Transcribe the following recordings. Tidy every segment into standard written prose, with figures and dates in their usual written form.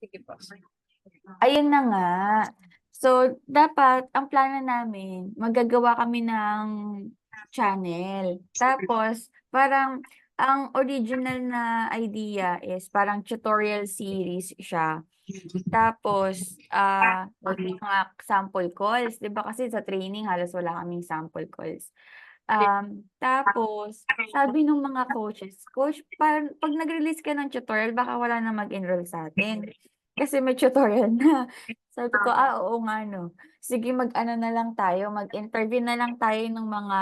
Sige po. Ayun na nga. So, dapat ang plano namin, maggagawa kami ng channel. Tapos, parang ang original na idea is parang tutorial series siya. Tapos, mga sample calls, 'di ba kasi sa training halos wala kaming sample calls. Tapos sabi nung mga coaches, "Coach, 'pag nag-release ka ng tutorial baka wala na mag-enroll sa'tin, kasi may tutorial na." Sabi ko, oo nga 'no. Sige mag-ano na lang tayo, mag-interview na lang tayo ng mga,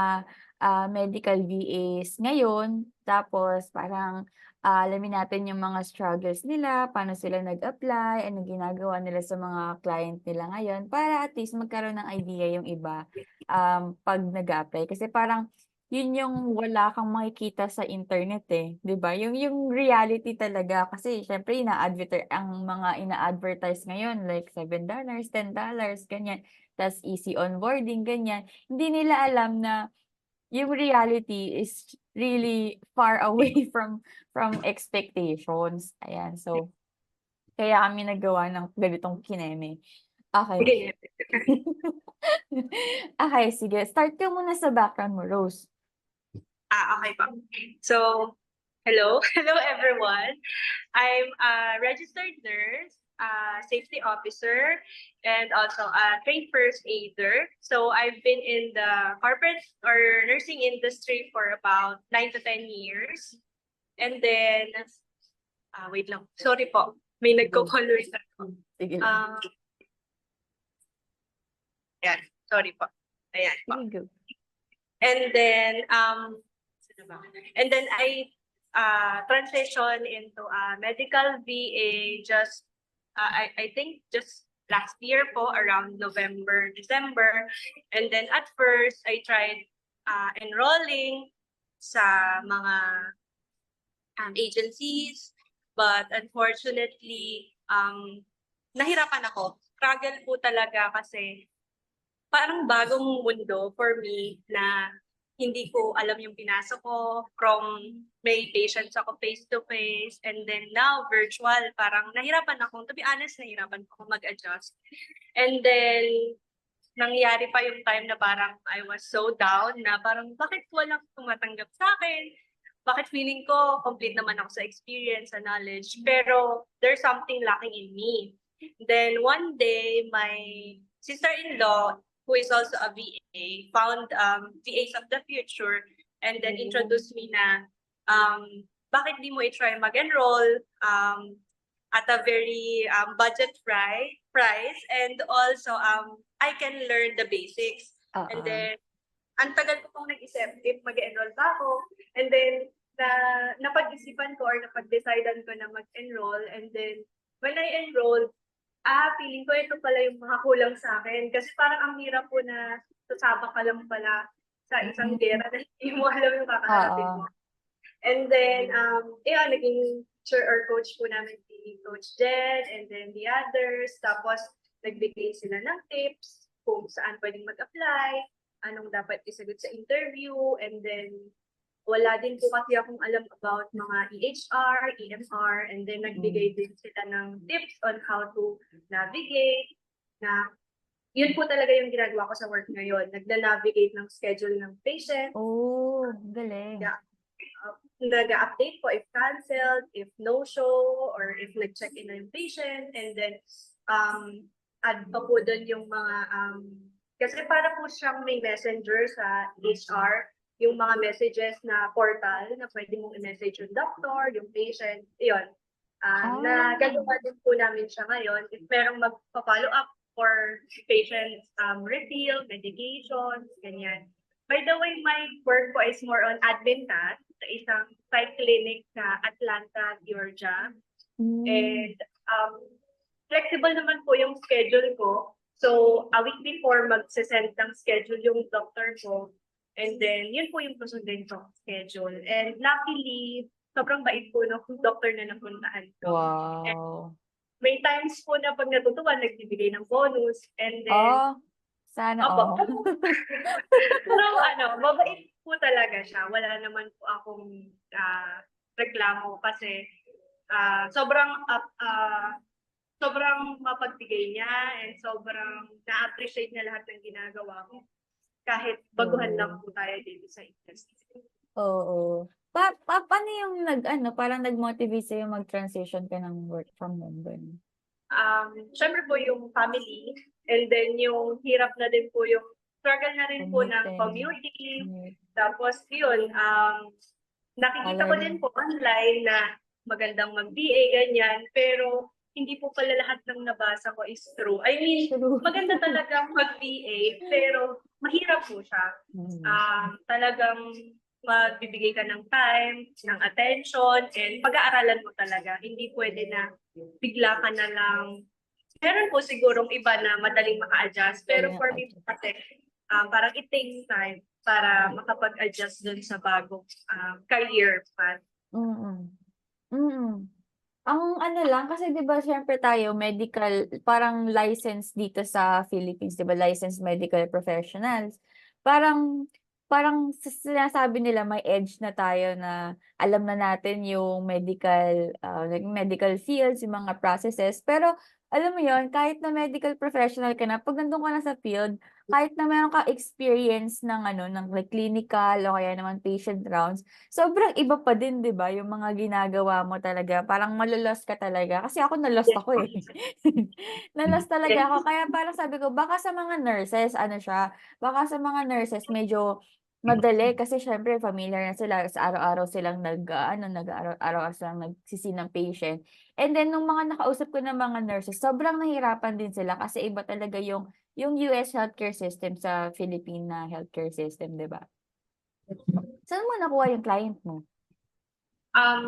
medical VAs ngayon. Tapos parang, alamin natin yung mga struggles nila, paano sila nag-apply, anong ginagawa nila sa mga client nila ngayon, para at least magkaroon ng idea yung iba, 'pag nag-a-apply. Kasi parang yun yung wala kang makikita sa internet, eh, 'di ba? Yung reality talaga kasi siyempre ang mga ina-advertise ngayon like $7, $10 ganyan, tas easy onboarding, ganyan. Hindi nila alam na yung reality is really far away from expectations, ayan. So, kaya kami naggawa ng ganitong kineme. Okey. Sige. Okey, sige start ka muna sa background mo, Rose. Okay po. So, hello. Hello, everyone. I'm a registered nurse, safety officer, and also a trained first aider. So I've been in the corporate or nursing industry for about 9 to 10 years. And then, wait lang. Sorry po. May Go. nagko-call ulit ako. Sige lang. Uh, Yan. Sorry po. Ayan po. Sige, go. And then, sino ba? And then I transition into a medical VA just, I think just last year po, around November, December. And then at first, I tried enrolling sa mga agencies, but unfortunately, nahirapan ako. Struggle po talaga kasi parang bagong mundo for me na hindi ko alam yung pinasok ko. From may patients ako face to face, and then now virtual, parang nahirapan ako. To be honest, nahirapan ako mag-adjust. And then nangyari pa yung time na parang I was so down na parang bakit walang tumatanggap sa akin? Bakit feeling ko complete naman ako sa experience, sa knowledge, pero there's something lacking in me. Then one day, my sister-in-law, who is also a VA, found VAs of the future, and then introduced me na, bakit di mo i-try mag-enroll at a very budget price, and also I can learn the basics. And Oo. then, ang tagal ko pong nag-isip if mag-enroll ba ako. And then, napag-isipan ko or napag-decidean ko na mag-enroll. And then, when I enrolled, feeling ko ito pala yung mga kulang sa akin. Kasi parang ang hirap po na sasabak ka lang pala sa isang gera na hindi mo alam yung kakaharapin Oo. mo. And then, naging teacher or coach po namin si Coach Jen and then the others. Tapos, nagbigay sila ng tips kung saan pwedeng mag-apply, anong dapat isagot sa interview, and then, wala din po kasi akong alam about mga EHR, EMR, and then nagbigay din sila ng tips on how to navigate, na yun po talaga yung ginagawa ko sa work ngayon. Nagna-navigate ng schedule ng patient, Oh, galing. nag-update po if canceled, if no-show, or if nag-check-in na yung patient, and then add pa po doon yung mga, kasi para po siyang may messenger sa HR, yung mga messages na portal na pwede mong i-message yung doctor, yung patient, yun. Nagagawa din po namin siya ngayon. If merong magpa-follow up for patient refill, medications, ganyan. By the way, my work po is more on admin task sa isang psych clinic sa Atlanta, Georgia. And flexible naman po yung schedule ko. So, a week before, mag-send ng schedule yung doctor ko. And then, yun po yung susundin ko schedule. And luckily, sobrang bait po ng doctor na napuntahan ko. And Wow. may times po na pag natutuwa, nagbibigay ng bonus. And then, Oh, sana opo. all. Pero mabait po talaga siya. Wala naman po akong reklamo kasi sobrang sobrang mapagbigay niya and sobrang na-appreciate niya lahat ng ginagawa ko. Kahit baguhan lang Oo. po tayo dito sa industry. Oo. Paano yung ano, parang nag-motivate sa'yo mag-transition ka ng work from home gano'n? Syempre po yung family and then yung hirap na din po yung struggle na rin po ng Commuting, commuting. commute, Tapos yun, nakikita ko din salary. po online na magandang mag-BA, ganyan. Pero hindi po pala lahat ng nabasa ko is true. I mean, True. maganda talagang mag-BA, pero mahirap po siya. Mm. Talagang magbibigay ka ng time, ng attention, and pag-aaralan mo talaga. Hindi pwede na bigla ka na lang. Meron po sigurong iba na madaling maka-adjust, pero Galing for me ka. kasi parang it takes time para makapag-adjust dun sa bagong career path. Mm. Mm. Ang ano lang, kasi 'di ba siyempre tayo medical, parang license dito sa Philippines, 'di ba, licensed medical professionals. Parang parang sinasabi nila may edge na tayo na alam na natin yung medical, like medical fields, yung mga processes. Pero alam mo yon, kahit na medical professional ka na, 'pag nandun ka na sa field, kahit na meron kang experience ng ano, ng like clinical o kaya naman patient rounds, sobrang iba pa din 'di ba, yung mga ginagawa mo talaga, parang malo-lost ka talaga. Kasi ako na-lost Yes. ako, eh. Na-lost talaga Yes. ako kaya parang sabi ko baka sa mga nurses ano siya, baka sa mga nurses medyo madali kasi siyempre familiar na sila sa araw-araw silang araw-araw silang nagsi ng patient. And then nung mga nakausap ko na mga nurses, sobrang nahirapan din sila kasi iba talaga yung US healthcare system sa Philippine na healthcare system, 'di ba? Saan mo nakuha yung client mo?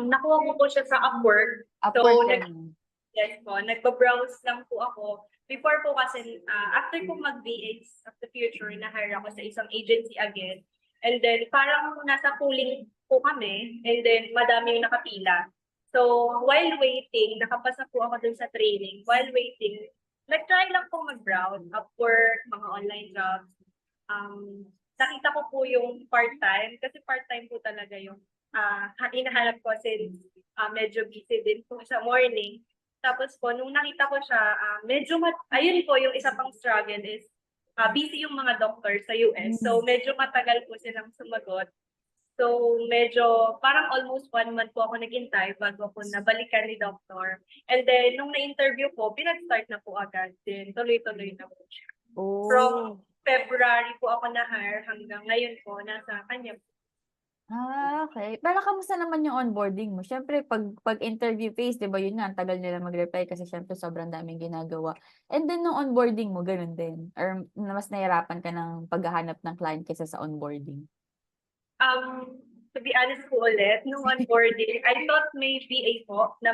Nakuha ko po siya sa Upwork. So, Upwork gano'n? yes po, nagpa-browse lang po ako. Before po kasi, after ko mag-BH of the future, na-hire ako sa isang agency again. And then, parang nasa pooling po kami, and then madami yung nakapila. So, while waiting, nakapasa po ako dun sa training. While waiting, nag-try lang po mag-browse, Upwork, mga online jobs. Nakita ko po yung part-time, kasi part-time po talaga yung hinahanap ko since medyo busy din po sa morning. Tapos po, nung nakita ko siya, ayun po, yung isa pang struggle is busy yung mga doctor sa US. So, Hmm. medyo matagal po silang sumagot. So, medyo parang almost 1 month po ako naghintay bago ako nabalikan ni doctor. And then, nung na-interview po, pinag-start na po agad. Then, tuloy-tuloy na po siya. From Oh. February po ako na-hire hanggang ngayon po, nasa kanya po. Okey. Pero kamusta naman yung onboarding mo? Siyempre 'pag interview phase 'di ba yun nga ang tagal nila mag-reply kasi siyempre sobrang daming ginagawa. And then nung onboarding mo ganun din or mas nahirapan ka ng paghahanap ng client kaysa sa onboarding? To be honest po ulit, nung onboarding, I thought may VA po na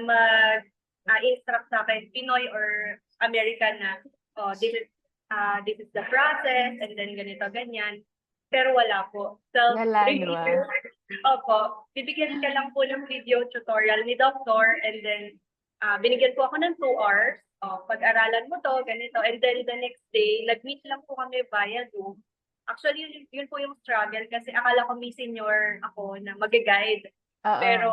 instruct sa akin, Pinoy or American na, oh, this is the process, and then ganito, ganyan. Pero wala po. Wala 'di Self-review. ba? Opo. Bibigyan ka lang po ng video tutorial ni doctor, and then binigyan po ako ng 2 hours. Oh, pag-aralan mo to, ganito. And then the next day, nag-meet lang po kami via Zoom. Actually, yun po yung struggle kasi akala ko may senior ako na mag-guide. Oo. Pero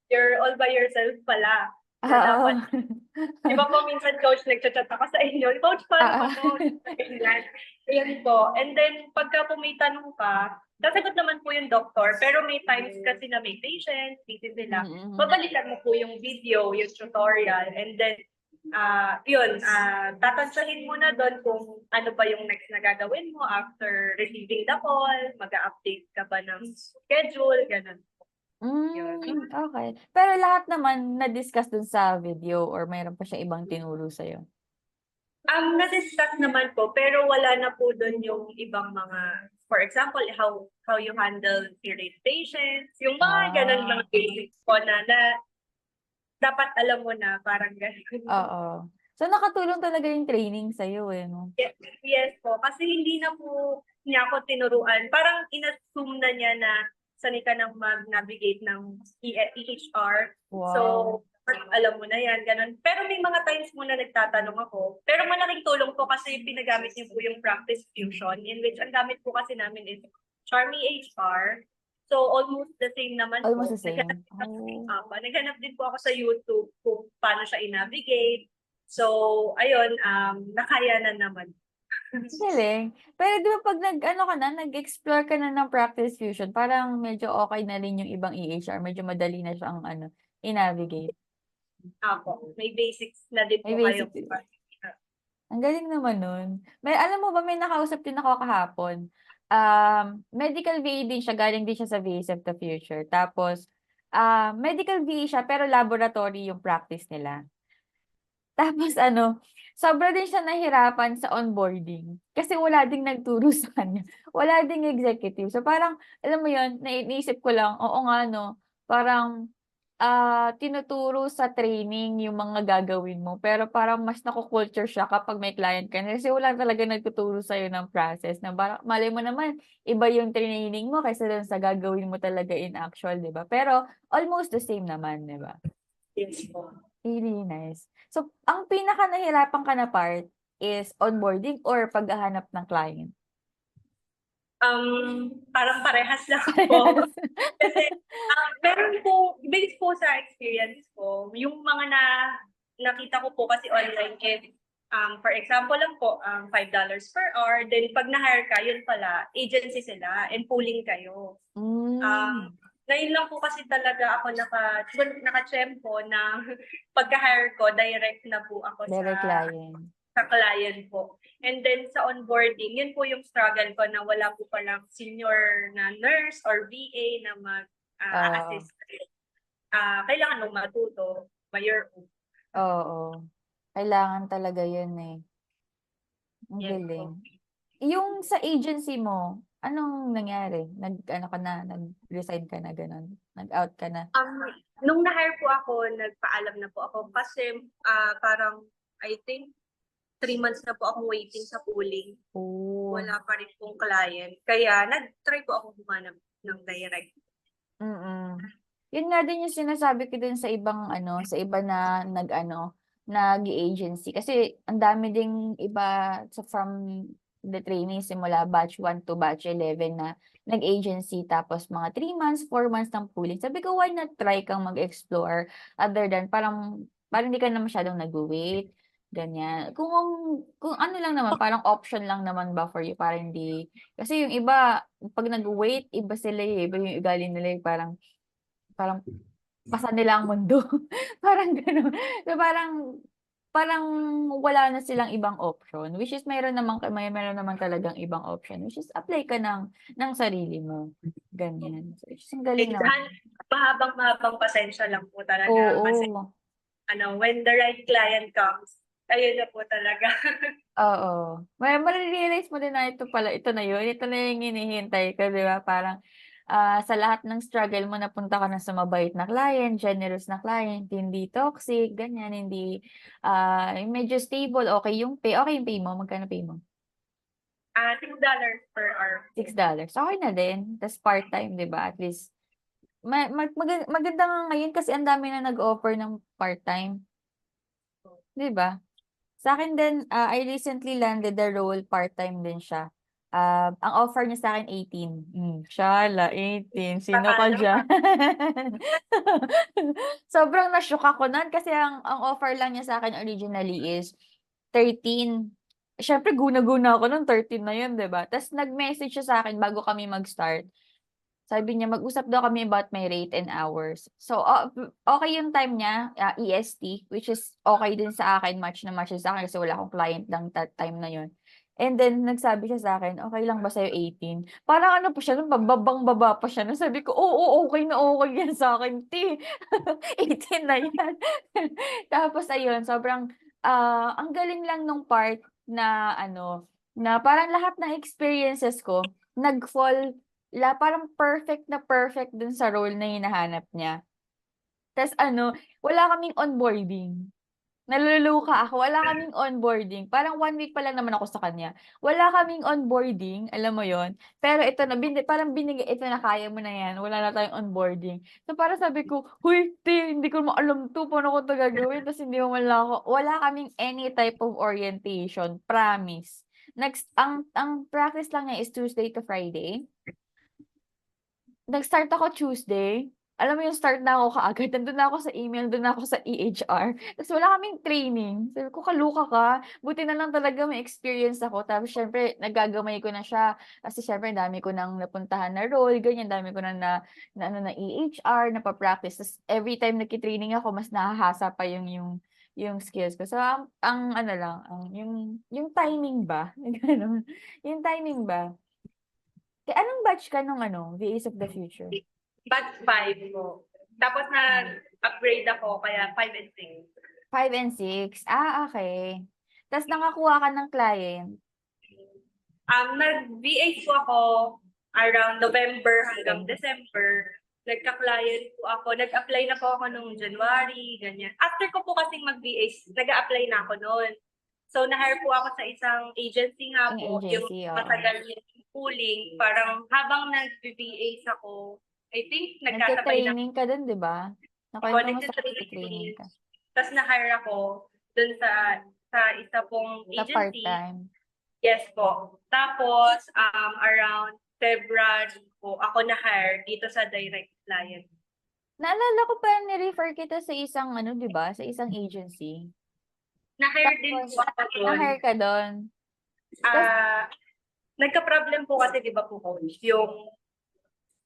you're all by yourself pala. Na Oo. dapat, di ba po minsan coach nagchat-chat ako sa inyo, coach paano Oo. ba to? Ganyan. Ayan po. And then pagka po may tanong ka, sasagot naman po yung doctor, pero may times kasi na may patients, busy sila. Mm. Babalikan mo po yung video, yung tutorial, and then tatantsahin mo na doon kung ano ba yung next na gagawin mo after receiving the call, mag-update ka ba ng schedule, ganun. Yun. Okey. Pero lahat naman na-discuss dun sa video or meron pa siyang ibang tinuro sa'yo? Na-discuss naman po, pero wala na po doon yung ibang mga, for example, how you handle irate patients, yung mga ganun mga Ah, basics po na dapat alam mo na, parang ganun. oo. So nakatulong talaga yung training sa'yo, eh, 'no? Yes po, kasi hindi na po niya ako tinuruan. Parang in-assume na niya na sanay ka ng mag-navigate ng EHR. So, Wow. alam mo na yan, ganun. Pero may mga times mo na nagtatanong ako. Pero malaking tulong po kasi pinagamit niyo po yung Practice Fusion, in which ang gamit po kasi namin is Charmy HR. So, almost the same naman Almost po. the same? Oh. Naghanap din po ako sa YouTube kung paano siya i-navigate. So, ayun, nakaya na naman. Galing. Pero di ba pag nag-ano ka na, nag-explore ka na ng Practice Fusion, parang medyo okay na rin yung ibang EHR, medyo madali na siyang ano, i-navigate. Ako, may basics na din May po kayo. basic Ang galing naman nun. May alam mo ba may nakausap din ako kahapon. Medical VA din siya, galing din siya sa VA of the Future. Tapos, medical VA siya pero laboratory yung practice nila. Tapos ano, sobra din siya nahirapan sa onboarding kasi wala ding nagturo sa kanya. Wala ding executive. So parang, alam mo yun, naisip ko lang, oo nga no, parang tinuturo sa training yung mga gagawin mo. Pero parang mas naku-culture siya kapag may client ka na kasi wala talaga nagtuturo sa'yo ng process na parang malay mo naman, iba yung training mo kaysa dun sa gagawin mo talaga in actual, di ba? Pero almost the same naman, di ba? Yes po. Really nice. So, ang pinaka nahirapan ka na part is onboarding or paghahanap ng client? Parang parehas lang po. Kasi, meron po, based po sa experience ko, yung mga nakita ko po kasi online is, for example lang po, $5 per hour. Then pag na-hire ka, yun pala, agency sila and pooling kayo. Mm, Ngayon lang po kasi talaga ako naka-tsempo na pagka-hire ko, direct na po ako direct client. sa client po. And then sa onboarding, yun po yung struggle ko na wala po palang senior na nurse or VA na Oo. mag-assist. Kailangan mong matuto by your own. Oo. Kailangan talaga yun eh. Ang Yes galing. po. Yung sa agency mo, anong nangyari? Nag-ano ka na, nag-resign ka na gano'n? Nag-out ka na? Nung na-hire po ako, nagpaalam na po ako kasi parang I think 3 months na po akong waiting sa pooling. Oh. Wala pa rin pong client. Kaya nag-try po ako humanap ng direct. Mm. Yun nga din yung sinasabi ko din sa ibang ano, sa iba na nag-ano, nag-agency. Kasi ang dami ding iba from the training simula batch 1 to batch 11 na nag-agency tapos mga 3 months, 4 months ng pooling. Sabi ko, why not try kang mag-explore other than parang hindi ka na masyadong nag-wait, ganyan. Kung ano lang naman, parang option lang naman ba for you, parang hindi kasi yung iba, pag nag-wait, iba sila eh, iba yung ugali nila eh, parang parang pasan nila ang mundo, parang gano'n. So, parang parang wala na silang ibang option, which is meron naman talagang ibang option, which is apply ka ng sarili mo, ganyan. So, which is ang galing naman. Mahabang pasensya lang po talaga kasi Oo, when the right client comes, ayun na po talaga. oo. Mare-realize mo din na ito na yun, ito na yung hinihintay ko, 'di ba? Parang, sa lahat ng struggle mo napunta ka na sa mabait na client, generous na client, hindi toxic, ganyan, hindi, yung medyo stable, okey yung pay mo, magkano pay mo? $6 per hour. $6, okey na din, tas part-time, 'di ba? At least maganda nga ngayon kasi ang dami na nag-o-offer ng part-time, 'di ba? Sa'kin din, I recently landed a role, part-time din siya. Ang offer niya sa'kin 18. Shala 18, sino ka Paano? diyan? Sobrang na-shook ako nun kasi ang offer lang niya sa'kin originally is 13. Siyempre guna-guna ako nung 13 na yun, 'di ba? Tas nag-message siya sa'kin bago kami mag-start. Sabi niya mag-usap daw kami about my rate and hours. So, okey yung time niya, EST, which is okey din sa akin, match na match siya sa'kin kasi wala akong client ng that time na yun. And then nagsabi siya sa'kin, "Okey lang ba sa'yo 18?" Parang ano pa siya nun, babang-baba pa siya nun. Sabi ko, "Oo, okey na okey yan sa'kin 18 na yan." Tapos ayun, sobrang, ang galing lang nung part na ano, na parang lahat ng experiences ko nag-fall parang perfect dun sa role na hinahanap niya. Tas ano, wala kaming onboarding. Naloloka ako, wala kaming onboarding. Parang 1 week pa lang naman ako sa kanya. Wala kaming onboarding, alam mo yon. Pero ito na, parang binigay, ito na, kaya mo na yan, wala na tayong onboarding. So parang sabi ko, huy, hindi ko naman alam to, paano ko to gagawin? Tapos hindi mo man lang wala kaming any type of orientation, promise. Next, ang practice lang niya is Tuesday to Friday. Nag-start ako Tuesday, alam mo yung start na ako kaagad, nandun na ako sa email, dun na ako sa EHR, ta's wala kaming training. Sabi ko, "Kaloka ka." Buti na lang talaga may experience ako tapos siyempre nagagamay ko na siya kasi siyempre ang dami ko ng napuntahan na role, ganyan, dami ko na ano, na EHR, napa-practice ta's every time nagki-training ako mas nahahasa pa yung skills ko. So, ang ano lang, yung timing ba, gano'n. Yung timing ba. Anong batch ka nung ano, VAs of the Future? Batch 5 po. Tapos nag-upgrade ako, kaya 5 and 6. 5 and 6? Ah, okey. Ta's nakakuha ka ng client? Nag-VA po ako around November hanggang December. Nagka-client po ako. Nag-apply na po ako nung January, ganyan. After ko po kasing mag-VA, nag-a-apply na ako noon. So, na-hire po ako sa isang agency nga Yung po, yung agency, oo. matagal yung pooling. Parang habang nag-VA ako, I think nagkasabay na Nagte-training ka dun, 'di ba? ako, Nakwento mo sa'kin nagte-training nagtitraining. ka, Tapos na-hire ako dun sa isa pong sa agency. part-time. Yes po. Tapos, around February po, ako na-hire dito sa direct client. Naalala ko parang ni-refer kita sa isang ano, 'di ba, sa isang agency. Na-hire din Tapos po ako dun. na-hire ka dun? Tas Nagka-problem po kasi, di ba po, coach, yung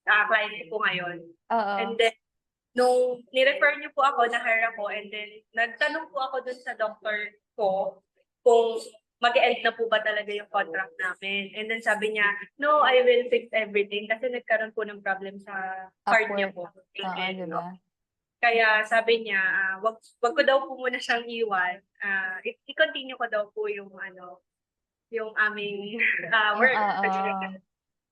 client ko po ngayon. And oo. then, nung ni-refer niyo po ako, na-hire ako, and then nagtanong po ako dun sa doctor ko kung mag-end na po ba talaga yung contract namin. And then sabi niya, no, I will fix everything kasi nagkaroon po ng problem sa card niya Upwork. po. Oo, 'di ba? Kaya sabi niya, wag ko daw po muna siyang iwan. I-continue ko daw po yung yung aming Yung work. oo.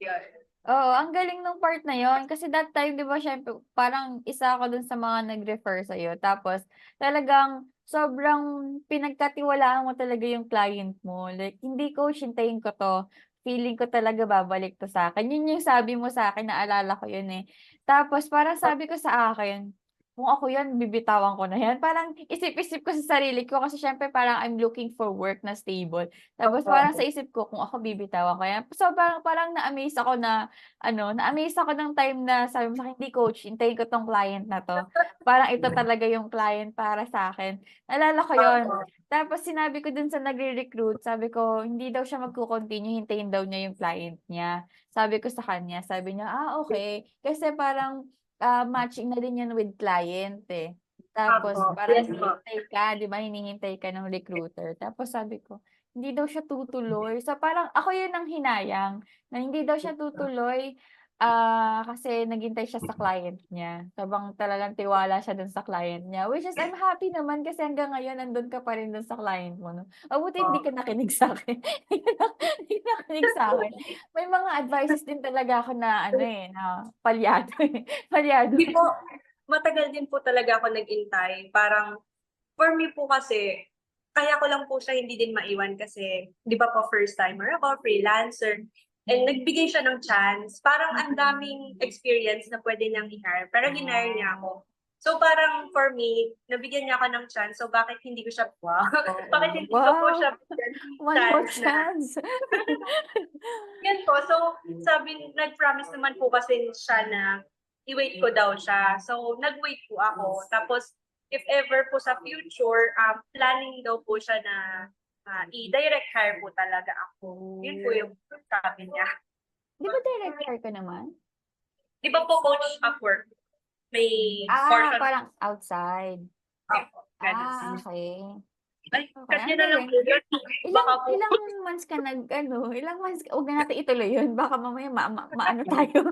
Yun. Oo, ang galing nung part na yun. Kasi that time, 'di ba, siyempre parang isa ako dun sa mga nag-refer sa'yo. Tapos talagang sobrang pinagkatiwalaan mo talaga yung client mo. Like, "Hindi coach, hintayin ko 'to. Feeling ko talaga babalik 'to sa'kin." Yun yung sabi mo sa'kin, naalala ko yun, eh. Tapos parang sabi ko sa akin, "Kung ako yan, bibitawan ko na yan." Parang isip-isip ko sa sarili ko kasi siyempre parang I'm looking for work na stable. Tapos parang sa isip ko, kung ako bibitawan ko yan. So parang na-amaze ako na ano, na-amaze ako ng time na sabi mo sa'kin, "Hindi coach, hintayin ko 'tong client na 'to. Parang ito talaga yung client para sa'kin." Naalala ko yun. Tapos sinabi ko dun sa nagre-recruit, sabi ko hindi daw siya magko-continue, hintayin daw niya yung client niya. Sabi ko sa kanya, sabi niya, okey. Kasi parang, matching na din yun with client, eh. Tapos Opo. parang Yes po. hinihintay ka, 'di ba, hinihintay ka ng recruiter. Tapos sabi ko, hindi daw siya tutuloy. So parang ako yun ang hinayang, na hindi daw siya tutuloy, kasi naghintay siya sa client niya. Sobrang talagang tiwala siya dun sa client niya, which is I'm happy naman kasi hanggang ngayon nandun ka pa rin dun sa client mo 'no. Mabuti hindi ka nakinig sa'kin, hindi ka nakinig sa'kin. May mga advices din talaga ako na ano, eh, na palyado, eh, palyado. Hindi po, matagal din po talaga ako nag-intay. Parang, for me po kasi, kaya ko lang po siya hindi din maiwan kasi, di ba po, first timer ako, freelancer, and nagbigay siya ng chance. Parang ang daming experience na pwede niyang i-hire, pero hinire niya ako. So parang for me, nabigyan niya ako ng chance, so bakit hindi ko siya, bakit hindi ko po Wow, siya bigyan ng one more chance na, chance. yan po. So, nag-promise naman po kasi siya na i-wait ko daw siya. So, nag-wait po ako. Tapos, if ever po sa future, planning daw po siya na i-direct hire po talaga ako. Yun po yung sabi niya. 'Di ba direct hire ka naman? Di ba po, coach Upwork? May portion Parang outside. ako. Ganun. Okey. Ay, Okey, cut ang niyo na lang galing. po yun. Ilang Baka po. ilang months ka nag-ano, ilang months ka, 'wag na natin ituloy yun baka mamaya maano tayo,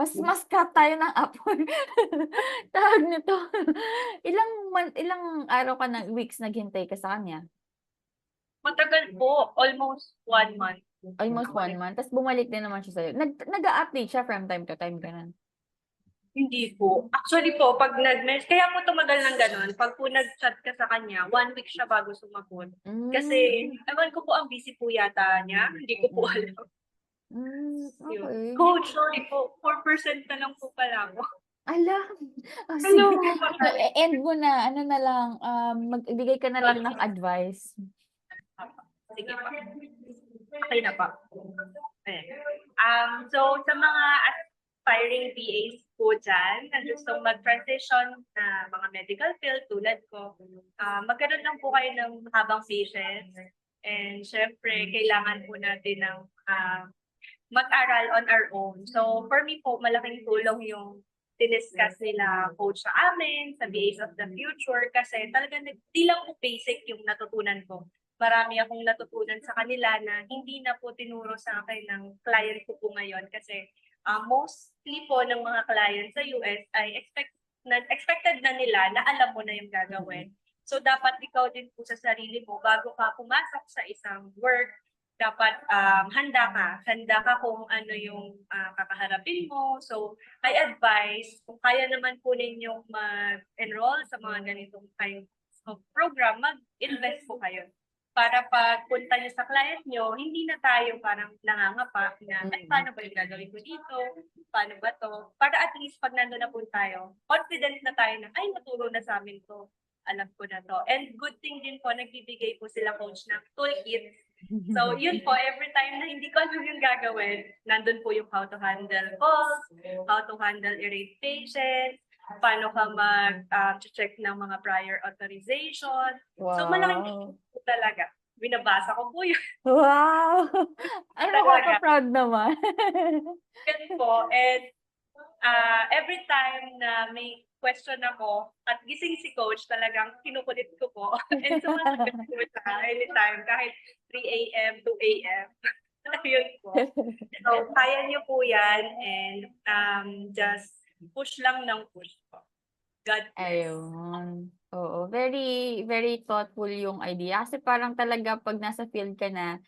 mas cut tayo ng Upwork. Tawag nito, ilang araw ka na weeks naghintay ka sa kanya? Matagal po. Almost 1 month. Almost 1 month, ta's bumalik din naman siya sa'yo. Nag-a-update siya from time to time, gano'n? Hindi po. Actually po, pag kaya po tumagal ng gano'n, pag po nag-chat ka sa kanya, 1 week siya bago sumagot. Kasi, Hmm, ewan ko po, ang busy po yata niya. Hindi ko po mm. alam. Yun. Okey. Coach, sorry po. 4% na lang po pala ako. Hala, Hello, sige. patay. I-end mo na, ano na lang, magbigay ka na lang ng advice. Sige pa. Okay na pa. Ayan. So, sa mga aspiring VAs po dyan na gustong mag-transition na mga medical field tulad ko, magkaroon lang po kayo ng habang patience. And syempre, kailangan po natin ng mag-aral on our own. So for me po, malaking tulong yung diniscuss nila coach sa amin, sa VAs of the future, kasi talagang di lang po basic yung natutunan ko. Marami akong natutunan sa kanila na hindi na po tinuro sa akin ng client ko po ngayon kasi mostly po ng mga client sa US ay expected na nila na alam mo na yung gagawin. So dapat ikaw din po sa sarili mo bago ka pumasok sa isang work, dapat handa ka kung ano yung kakaharapin mo. So I advise kung kaya naman po ninyong mag-enroll sa mga ganitong kind of program, mag-invest po kayo. Para pag punta nyo sa client nyo, hindi na tayo parang nangangapa na, ay, paano ba yung gagawin ko dito? Paano ba to? Para at least pag nandun na po tayo, confident na tayo na, ay, naturo na sa amin to. Alam ko na to. And good thing din po, nagbibigay po sila coach ng toolkit. So, yun po, every time na hindi ko alam yung gagawin, nandun po yung how to handle calls, how to handle irate patients, paano ka mag-check ng mga prior authorization. So, malaking po talaga. Binabasa ko po yun. Wow! Ay, Talaga. proud naman. Yan po. And every time na may question ako at gising si coach, talagang kinukulit ko po. And sumasagot po siya anytime, kahit 3 a.m., 2 a.m. Yun po. So, kaya niyo po yan and just push lang ng push po. God bless. Ayun. Oo, very, very thoughtful yung idea. Kasi parang talaga pag nasa field ka na,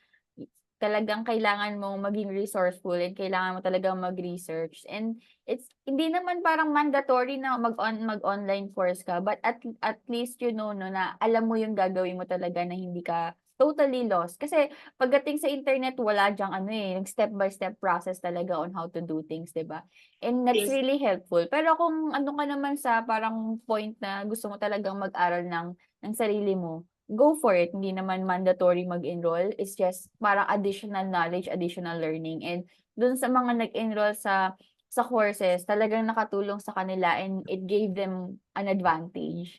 talagang kailangan mong maging resourceful and kailangan mo talagang mag-research. And it's hindi naman parang mandatory na mag-online course ka, but at least you know no na alam mo yung gagawin mo talaga na hindi ka totally lost. Kasi pagdating sa internet, wala diyang step by step process talaga on how to do things, 'di ba? And that's Yes. really helpful. Pero kung ano ka naman sa parang point na gusto mo talagang mag-aral ng sarili mo, go for it. Hindi naman mandatory mag-enroll. It's just parang additional knowledge, additional learning. And dun sa mga nag-enroll sa courses, talagang nakatulong sa kanila and it gave them an advantage.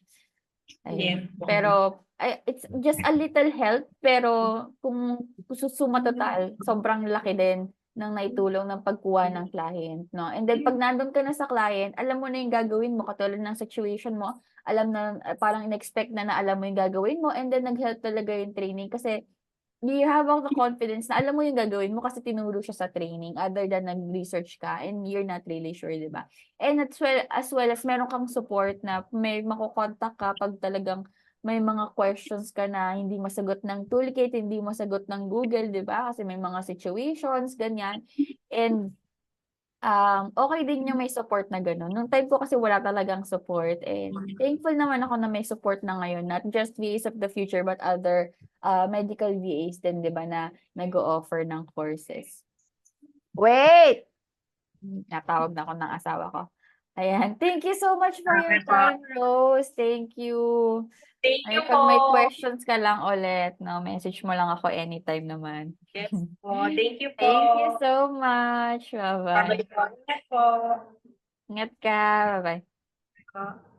Ayun. Yes. Pero it's just a little help, pero kung susuma total, sobrang laki din ng naitulong ng pagkuha ng client, no? And then pag nandun ka na sa client, alam mo na yung gagawin mo, katulad ng situation mo, alam na parang in-expect na alam mo yung gagawin mo, and then nag-help talaga yung training kasi you have all the confidence na alam mo yung gagawin mo kasi tinuro siya sa training other than nag-research ka and you're not really sure, di ba? And as well as meron kang support na may makokontak ka pag talagang may mga questions ka na hindi masagot ng toolkit, hindi masagot ng Google, di ba? Kasi may mga situations, ganyan. And okay din yung may support na gano'n. Nung time ko kasi wala talagang support and thankful naman ako na may support na ngayon, not just VAs of the future but other medical VAs din, 'di ba, na nag-o-offer ng courses. Wait! Natawag na ako ng asawa ko. Ayan. Thank you so much for your time, Rose. Thank you. Thank you Pag may po. questions ka lang ulit, no, message mo lang ako anytime naman. Yes po. Thank you po. Thank you so much. Bye-bye. Bye-bye po. Ingat po. Ingat ka. Bye-bye. Ko.